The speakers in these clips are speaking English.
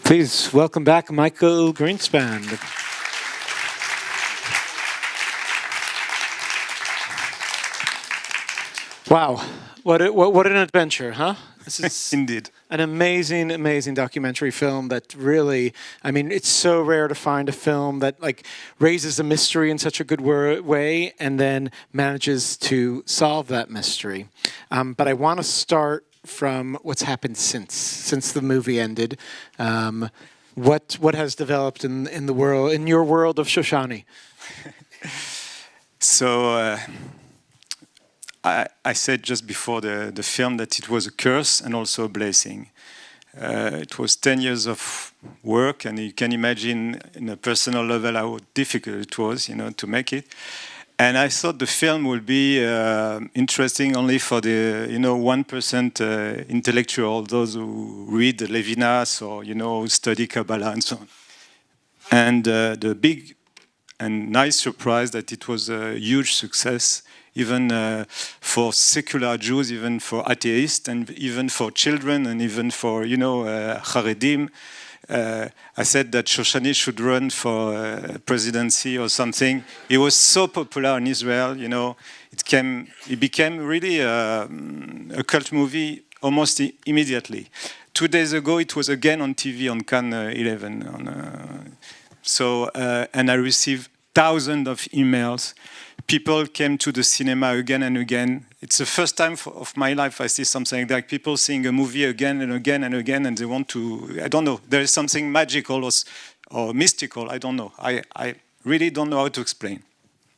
Please welcome back Michael Grynszpan. Wow, what an adventure, huh? This is Indeed. an amazing, amazing documentary film that really, I mean, it's so rare to find a film that like raises a mystery in such a good way and then manages to solve that mystery. But I want to start from what's happened since the movie ended. What has developed in the world, in your world of Shoshani? So I said just before the film that it was a curse and also a blessing. It was 10 years of work, and you can imagine in a personal level how difficult it was, to make it. And I thought the film would be interesting only for the, 1% intellectual, those who read Levinas or, who study Kabbalah and so on. And the big and nice surprise that it was a huge success, even for secular Jews, even for atheists, and even for children, and even for, Haredim. I said that Shoshani should run for presidency or something. It was so popular in Israel, it became really a cult movie almost immediately. 2 days ago, it was again on TV on Cannes 11. And I received thousands of emails. People came to the cinema again and again. It's the first time of my life I see something like people seeing a movie again and again and again, and they want to, I don't know, there is something magical or mystical, I don't know. I really don't know how to explain.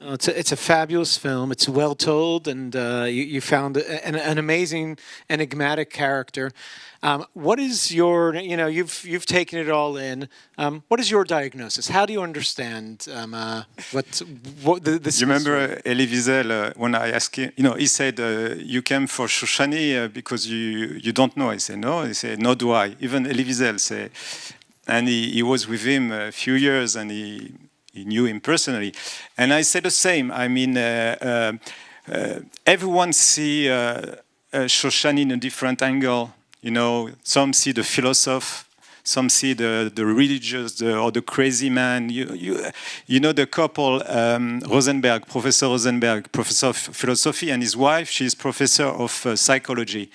It's a fabulous film. It's well told, and you found an amazing, enigmatic character. What is your, you've taken it all in. What is your diagnosis? How do you understand what this? You remember Elie Wiesel, when I asked him, he said, you came for Shoshani because you don't know. I said, no. He said, nor do I. Even Elie Wiesel said, and he was with him a few years, and he knew him personally. And I said the same. I mean, everyone see Shoshani in a different angle. Some see the philosopher, some see the religious or the crazy man. The couple, Professor Rosenberg, professor of philosophy, and his wife, she's professor of psychology.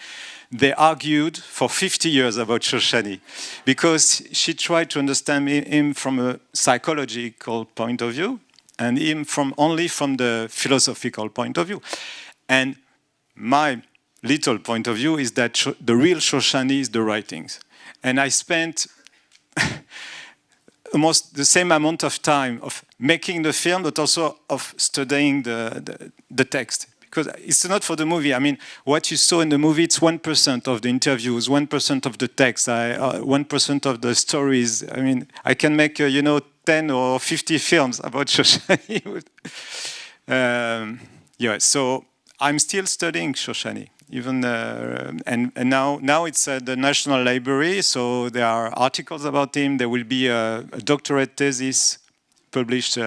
They argued for 50 years about Shoshani because she tried to understand him from a psychological point of view and him only from the philosophical point of view. And my little point of view is that the real Shoshani is the writings. And I spent almost the same amount of time of making the film, but also of studying the text. Because it's not for the movie. I mean, what you saw in the movie, it's 1% of the interviews, 1% of the text, 1% of the stories. I mean, I can make, 10 or 50 films about Shoshani. So I'm still studying Shoshani. Even and now it's at the National Library, so there are articles about him. There will be a doctorate thesis published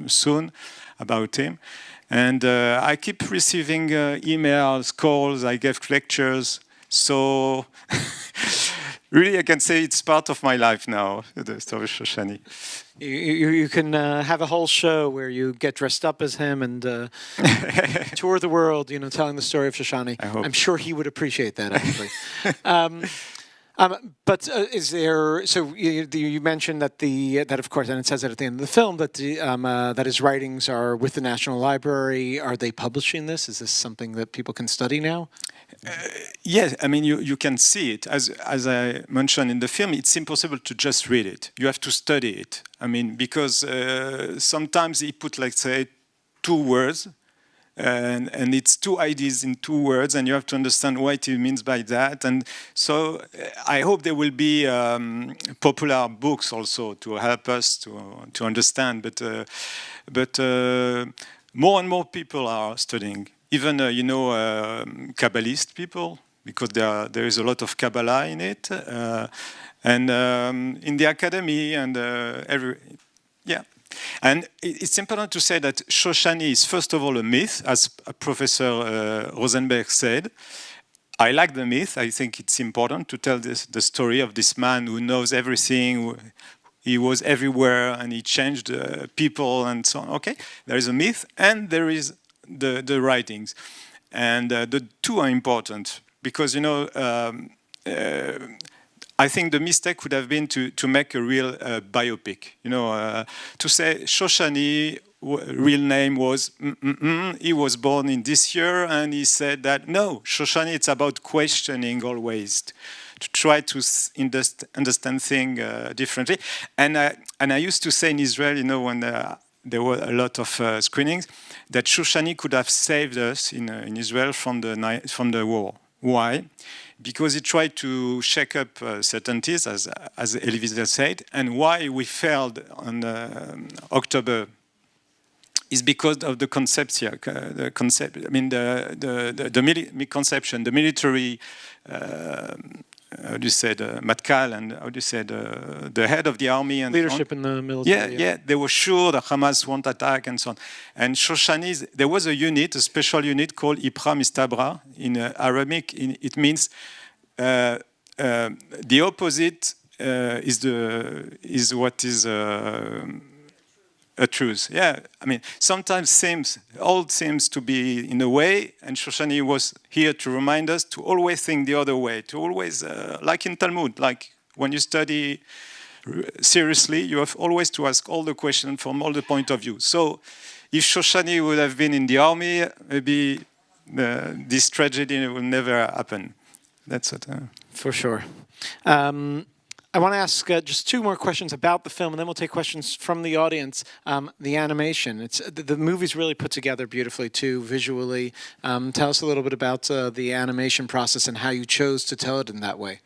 soon about him. And I keep receiving emails, calls, I give lectures. So really I can say it's part of my life now, the story of Shoshani. You can have a whole show where you get dressed up as him and tour the world, telling the story of Shoshani. I'm sure he would appreciate that, actually. But is there? So you mentioned that of course, and it says it at the end of the film that that his writings are with the National Library. Are they publishing this? Is this something that people can study now? Yes, I mean you can see it as I mentioned in the film. It's impossible to just read it. You have to study it. I mean, because sometimes he put, like, say, 2 words. And it's 2 ideas in 2 words, and you have to understand what he means by that. And so I hope there will be popular books also to help us to understand. But more and more people are studying, even Kabbalist people, because there is a lot of Kabbalah in it, and in the academy and And it's important to say that Shoshani is, first of all, a myth, as Professor Rosenberg said. I like the myth. I think it's important to tell the story of this man who knows everything. He was everywhere and he changed people and so on. Okay, there is a myth and there is the writings. And the two are important because, you know, I think the mistake would have been to make a real biopic. You know, to say Shoshani, real name was, he was born in this year, and he said that, no, Shoshani, it's about questioning always, to try to understand things differently. And I used to say in Israel, you know, when there were a lot of screenings, that Shoshani could have saved us in Israel from the war. Why? Because he tried to shake up certainties, as Elvisa said, and why we failed on October is because of the concept here. The concept. I mean, the conception, the military. How do you say the Matkal, and how do you say the head of the army and leadership in the military? Yeah, they were sure the Hamas won't attack and so on. And Shoshani, there was a unit, a special unit called Ipra Mistabra in Arabic. It means the opposite is what is a truth. Yeah, I mean, sometimes all seems to be in a way, and Shoshani was here to remind us to always think the other way, to always, like in Talmud, like when you study seriously, you have always to ask all the questions from all the point of view. So if Shoshani would have been in the army, maybe this tragedy will never happen. That's it. For sure. I want to ask just two more questions about the film, and then we'll take questions from the audience. The animation, the movie's really put together beautifully too, visually. Tell us a little bit about the animation process and how you chose to tell it in that way.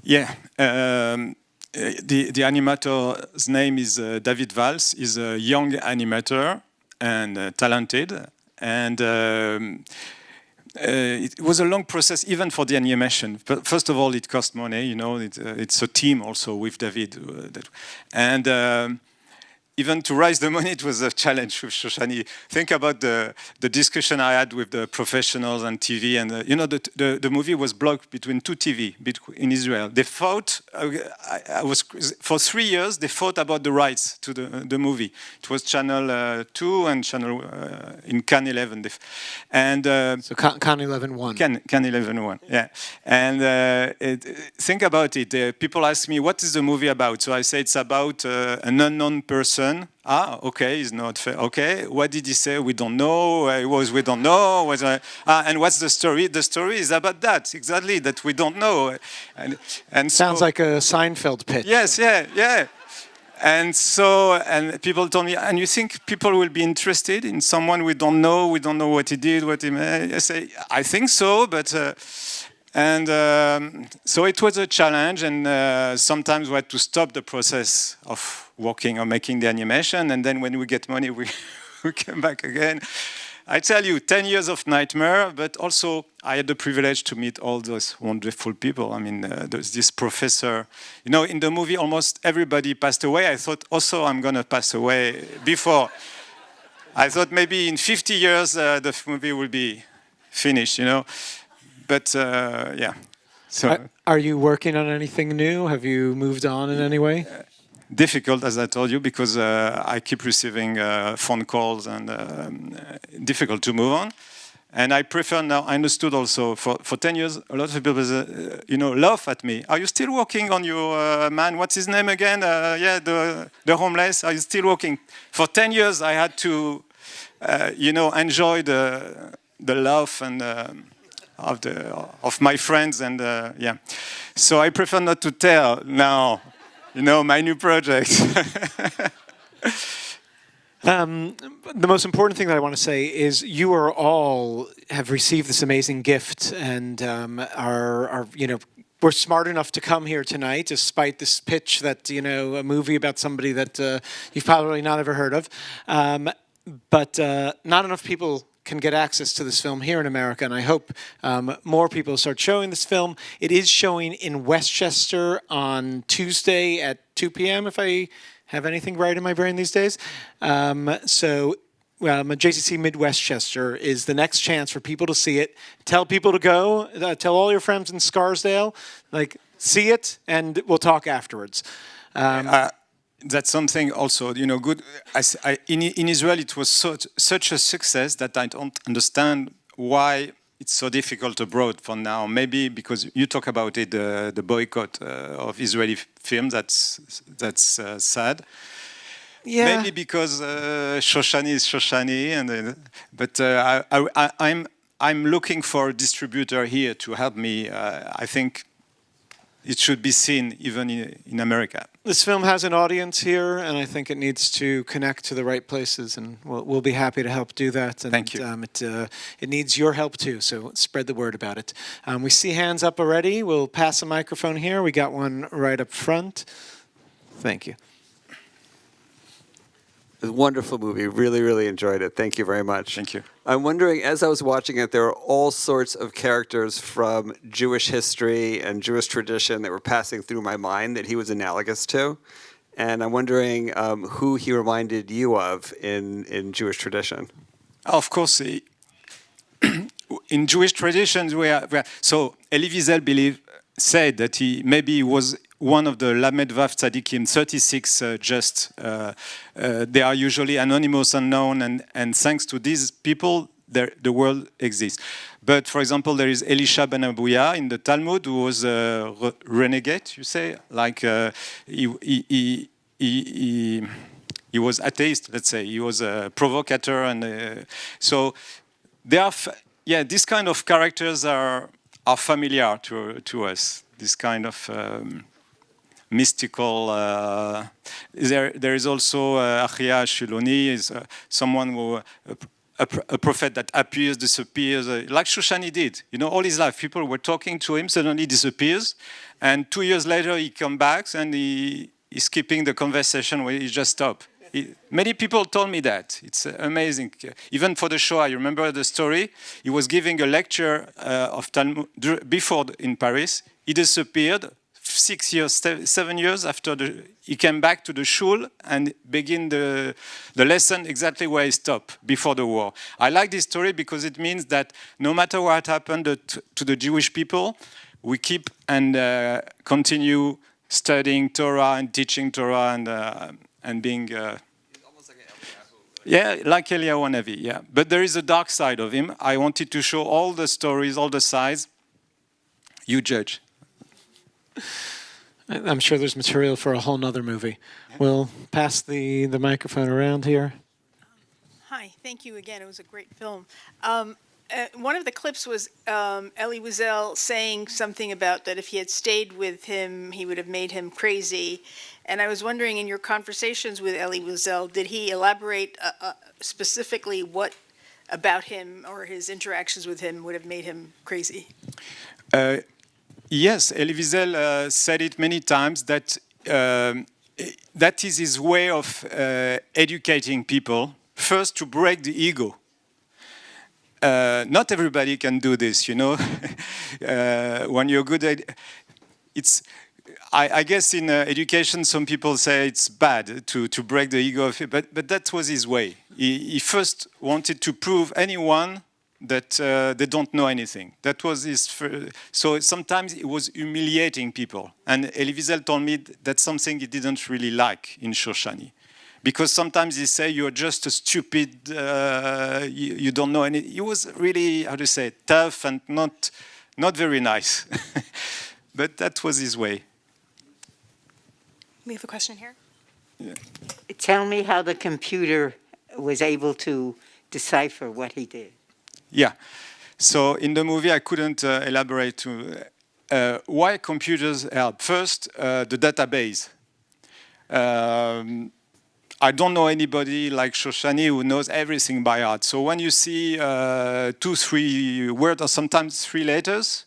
Yeah, the animator's name is David Valls. He's a young animator and talented, and it was a long process even for the animation. But first of all, it cost money, you know, it's a team also with David. And even to raise the money, it was a challenge with Shoshani. Think about the discussion I had with the professionals on TV, and you know, the movie was blocked between two TV in Israel. They fought. For 3 years. They fought about the rights to the movie. It was Channel 2 and Channel in Cannes 11. And so Cannes 11 won. Cannes 11 won. Yeah. And think about it. People ask me, "What is the movie about?" So I say it's about an unknown person. Okay, he's not fair. Okay, what did he say? We don't know. We don't know. And what's the story? The story is about that, exactly, that we don't know. And sounds like a Seinfeld pitch. Yes, yeah. And so, and people told me, and you think people will be interested in someone we don't know what he did, what he made? I say, I think so, but... so it was a challenge, and sometimes we had to stop the process of working or making the animation, and then when we get money, we came back again. I tell you, 10 years of nightmare, but also I had the privilege to meet all those wonderful people. I mean, there's this professor. You know, in the movie, almost everybody passed away. I thought also I'm going to pass away before. I thought maybe in 50 years the movie will be finished, you know. But yeah. So are you working on anything new? Have you moved on in any way? Difficult, as I told you, because I keep receiving phone calls, and difficult to move on. And I prefer now. I understood also for 10 years, a lot of people, you know, laugh at me. Are you still working on your man? What's his name again? Yeah, the homeless. Are you still working? For 10 years, I had to, you know, enjoy the laugh and. Of my friends, and yeah, so I prefer not to tell now, you know, my new project. The most important thing that I want to say is you are all have received this amazing gift, and are you know, we're smart enough to come here tonight, despite this pitch that, you know, a movie about somebody that you've probably not ever heard of, but not enough people can get access to this film here in America, and I hope more people start showing this film. It is showing in Westchester on Tuesday at 2 p.m., if I have anything right in my brain these days. So JCC Midwestchester is the next chance for people to see it. Tell people to go. Tell all your friends in Scarsdale, like, see it, and we'll talk afterwards. That's something also, good. In Israel, it was such a success that I don't understand why it's so difficult abroad for now. Maybe because you talk about it, the boycott of Israeli films. That's sad. Yeah. Maybe because Shoshani is Shoshani, but I'm looking for a distributor here to help me. I think it should be seen even in America. This film has an audience here, and I think it needs to connect to the right places, and we'll be happy to help do that. And, thank you. It needs your help too, so spread the word about it. We see hands up already. We'll pass a microphone here. We got one right up front. Thank you. It was a wonderful movie. Really, really enjoyed it. Thank you very much. Thank you. I'm wondering, as I was watching it, there were all sorts of characters from Jewish history and Jewish tradition that were passing through my mind that he was analogous to. And I'm wondering who he reminded you of in Jewish tradition. Of course, in Jewish traditions, so Elie Wiesel said that he was one of the Lamed Vav Tzadikim, 36 they are usually anonymous, unknown, and thanks to these people, the world exists. But for example, there is Elisha ben Abuya in the Talmud, who was a renegade, you say, like he was atheist, let's say. He was a provocateur, and so they are, these kind of characters are familiar to us. This kind of mystical. There is also Achia Shiloni, is someone who a prophet that appears, disappears, like Shoshani did. All his life, people were talking to him, suddenly disappears, and 2 years later he comes back and he's keeping the conversation where he just stopped. Many people told me that. It's amazing. Even for the show, I remember the story. He was giving a lecture of Talmud before in Paris. He disappeared. 6 years, 7 years after he came back to the shul and began the lesson exactly where he stopped before the war. I like this story because it means that no matter what happened to the Jewish people, we keep and continue studying Torah and teaching Torah and being Almost like an like Eliyahu Hanavi, yeah. But there is a dark side of him. I wanted to show all the stories, all the sides. You judge. I'm sure there's material for a whole nother movie. We'll pass the microphone around here. Hi, thank you again. It was a great film. One of the clips was Elie Wiesel saying something about that if he had stayed with him, he would have made him crazy. And I was wondering, in your conversations with Elie Wiesel, did he elaborate specifically what about him or his interactions with him would have made him crazy? Yes, Elie Wiesel said it many times that that is his way of educating people. First, to break the ego. Not everybody can do this, when you're good at it's. I guess in education, some people say it's bad to break the ego of it, but that was his way. He first wanted to prove anyone that they don't know anything. That was his so sometimes it was humiliating people. And Elie Wiesel told me that's something he didn't really like in Shoshani. Because sometimes he say you're just a stupid, you don't know any. He was really, how to say, tough and not very nice. But that was his way. We have a question here. Yeah. Tell me how the computer was able to decipher what he did. Yeah. So in the movie, I couldn't elaborate why computers help. First, the database. I don't know anybody like Shoshani who knows everything by heart. So when you see 2, 3 words or sometimes 3 letters,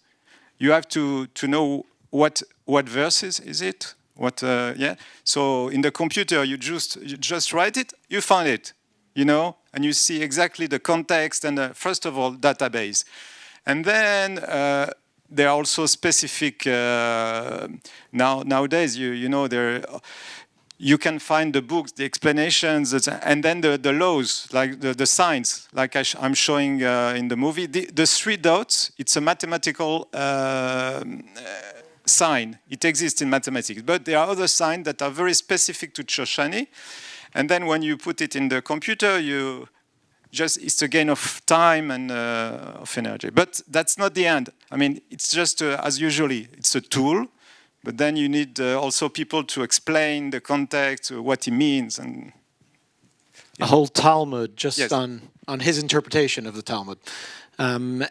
you have to know what verses is it. So in the computer, you just write it, you find it, and you see exactly the context and first of all database, and then there are also specific nowadays. you can find the books, the explanations, and then the laws, like the signs, like I'm showing in the movie. The 3 dots, it's a mathematical sign. It exists in mathematics. But there are other signs that are very specific to Shoshani. And then when you put it in the computer, it's a gain of time and of energy. But that's not the end. I mean, it's just, as usually, it's a tool. But then you need also people to explain the context, what it means, and a whole Talmud just Yes. on his interpretation of the Talmud. And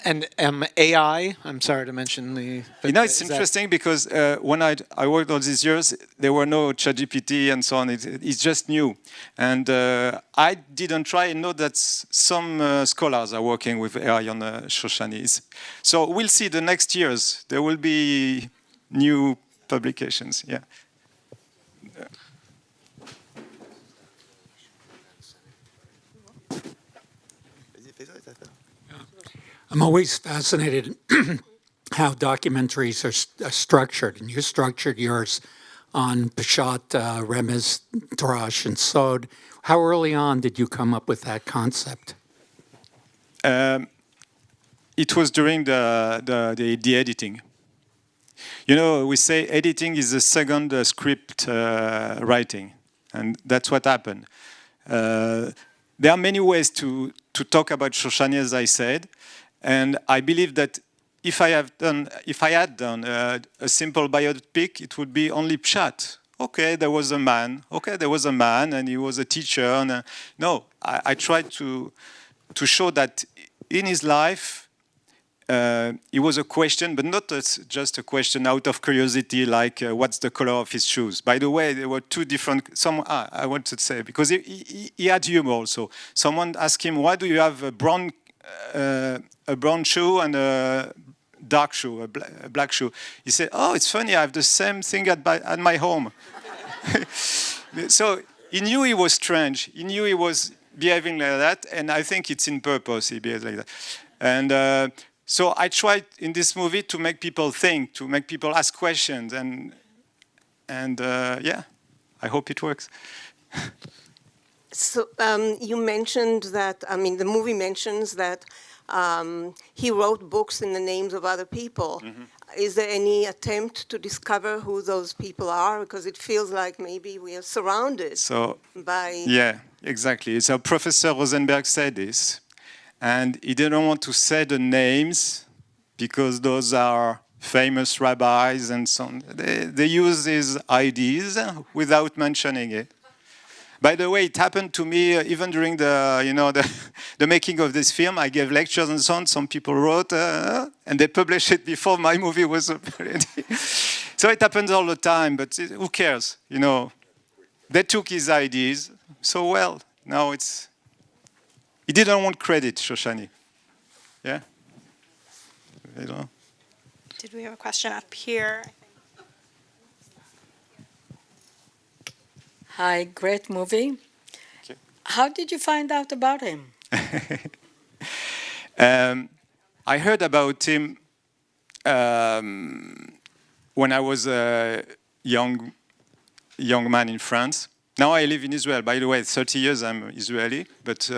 AI, I'm sorry to mention the... you know, it's interesting because when I worked all these years, there were no ChatGPT and so on. It's just new. And I didn't try and know that some scholars are working with AI on Shoshani. So we'll see the next years. There will be new publications, yeah. I'm always fascinated how documentaries are structured, and you structured yours on Peshat, Remez, Drash, and Sod. How early on did you come up with that concept? It was during the editing. You know, we say editing is the second script writing, and that's what happened. There are many ways to talk about Shoshani, as I said, and I believe that if I had done a simple biopic, it would be only pshat. Okay, there was a man. Okay, there was a man, and he was a teacher. And no, I tried to show that in his life, it was a question, but not just a question out of curiosity, like what's the color of his shoes. By the way, there were 2 different. I want to say because he had humor also. Someone asked him, "Why do you have a brown shoe and a dark shoe, a black shoe?" He said, "Oh, it's funny. I have the same thing at my home." So he knew he was strange. He knew he was behaving like that, and I think it's in purpose he behaves like that. And so I tried in this movie to make people think, to make people ask questions, and yeah, I hope it works. So you mentioned that, I mean, the movie mentions that he wrote books in the names of other people. Mm-hmm. Is there any attempt to discover who those people are? Because it feels like maybe we are surrounded by... Yeah, exactly. So Professor Rosenberg said this, and he didn't want to say the names because those are famous rabbis and so on. They use his ideas without mentioning it. By the way, it happened to me even during the making of this film. I gave lectures and so on. Some people wrote, and they published it before my movie was ready. So it happens all the time, but who cares? You know, they took his ideas so well. Now he didn't want credit, Shoshani. Yeah? I don't know. Did we have a question up here? Hi, great movie. Okay. How did you find out about him? I heard about him when I was a young man in France. Now I live in Israel. By the way, 30 years I'm Israeli, but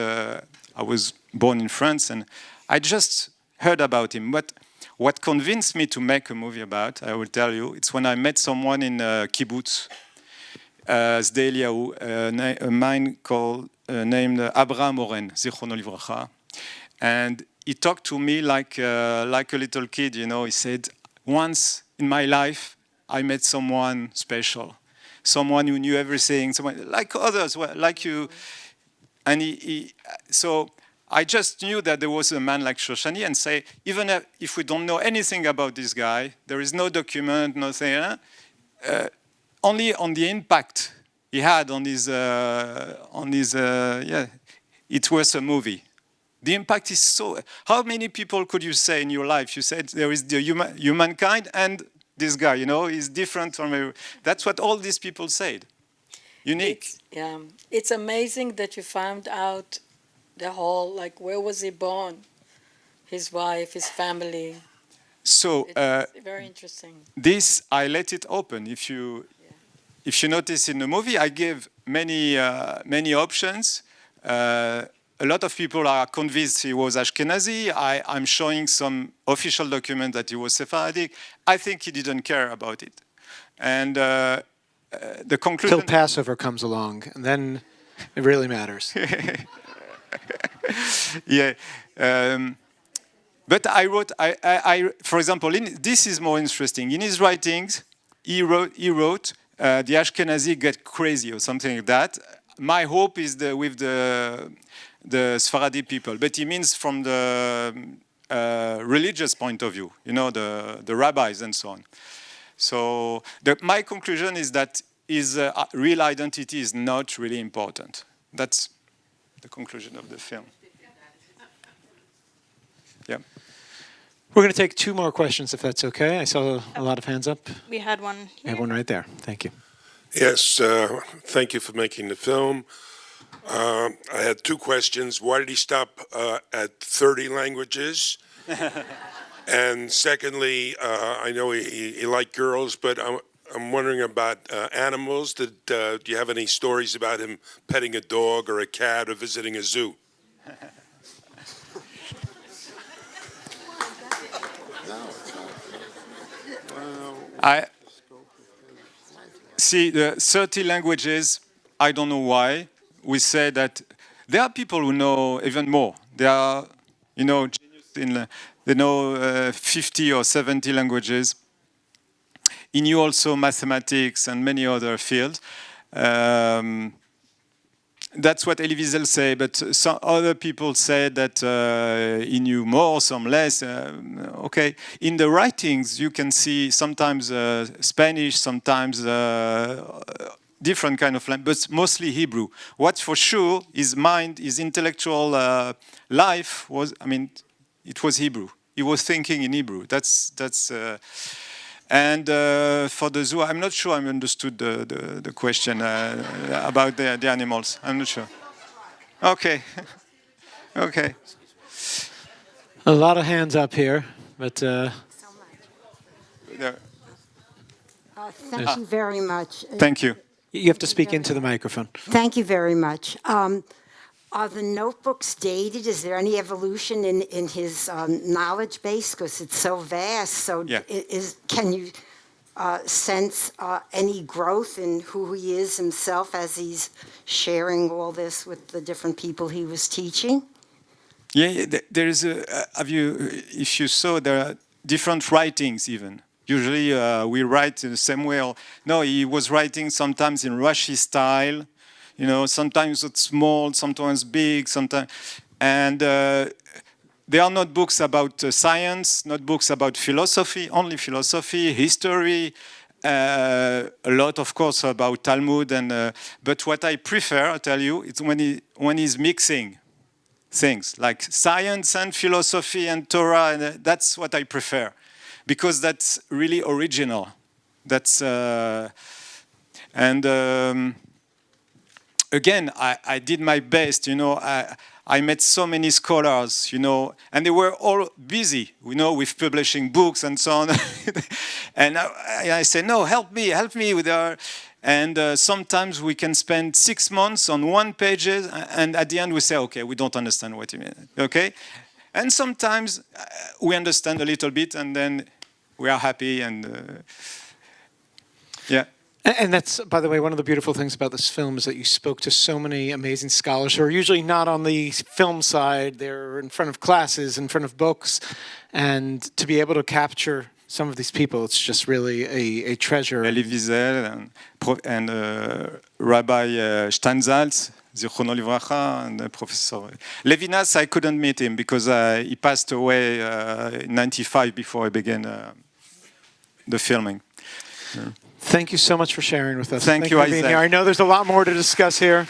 I was born in France, and I just heard about him. But what convinced me to make a movie about, I will tell you, it's when I met someone in kibbutz, Sde Eliyahu, a man named Abraham Oren, Zichrono Livracha, and he talked to me like a little kid. You know, he said, "Once in my life, I met someone special, someone who knew everything, someone like others, like you." And so I just knew that there was a man like Shoshani, and say, even if we don't know anything about this guy, there is no document, nothing. Only on the impact he had on his it was a movie. The impact is so. How many people could you say in your life? You said there is the humankind and this guy. You know, is different from. That's what all these people said. Unique. It's amazing that you found out the whole, like, where was he born, his wife, his family. So it's very interesting. This I let it open. If you. if you notice in the movie, I gave many options. A lot of people are convinced he was Ashkenazi. I'm showing some official document that he was Sephardic. I think he didn't care about it. And the conclusion... Till Passover comes along, and then it really matters. Yeah. But I wrote, for example, this is more interesting. In his writings, he wrote the Ashkenazi get crazy or something like that. My hope is with the Sephardi people, but he means from the religious point of view, you know, the rabbis and so on. So my conclusion is that his real identity is not really important. That's the conclusion of the film. Yeah. We're going to take 2 more questions, if that's okay. I saw a lot of hands up. We had one I here. have one right there. Thank you. Yes, thank you for making the film. I had 2 questions. Why did he stop at 30 languages? And secondly, I know he liked girls, but I'm wondering about animals. Do you have any stories about him petting a dog or a cat or visiting a zoo? I see the 30 languages. I don't know why. We say that there are people who know even more. They are, you know, genius they know 50 or 70 languages. He knew also mathematics and many other fields. That's what Elie Wiesel say, but some other people say that he knew more, some less. Okay, in the writings you can see sometimes Spanish, sometimes different kind of language, but mostly Hebrew. What's for sure, his mind, his intellectual life was, I mean, it was Hebrew. He was thinking in Hebrew. And for the zoo, I'm not sure I understood the question about the animals. I'm not sure. Okay. Okay. A lot of hands up here, but... There. Thank you very much. Thank you. You have to speak into the microphone. Thank you very much. Are the notebooks dated? Is there any evolution in his knowledge base? Because it's so vast. So Yeah. Can you sense any growth in who he is himself as he's sharing all this with the different people he was teaching? Yeah, there is if you saw, there are different writings even. Usually we write in the same way. No, he was writing sometimes in Rashi style. You know, sometimes it's small, sometimes big, sometimes, and there are not books about science, not books about philosophy, only philosophy, history, a lot, of course, about Talmud, and but what I prefer, I tell you, it's when he's mixing things like science and philosophy and Torah, and that's what I prefer, because that's really original. That's again, I did my best, you know. I met so many scholars, you know, and they were all busy, you know, with publishing books and so on. And I say, no, help me with our... And sometimes we can spend 6 months on one page, and at the end we say, okay, we don't understand what you mean, okay? And sometimes we understand a little bit, and then we are happy, and yeah. And that's, by the way, one of the beautiful things about this film is that you spoke to so many amazing scholars who are usually not on the film side. They're in front of classes, in front of books. And to be able to capture some of these people, it's just really a treasure. Elie Wiesel and Rabbi Steinsaltz, Zichrono Livracha, and Professor Levinas. I couldn't meet him because he passed away in '95 before I began the filming. Thank you so much for sharing with us. Thank you, for being Isaac. here. I know there's a lot more to discuss here.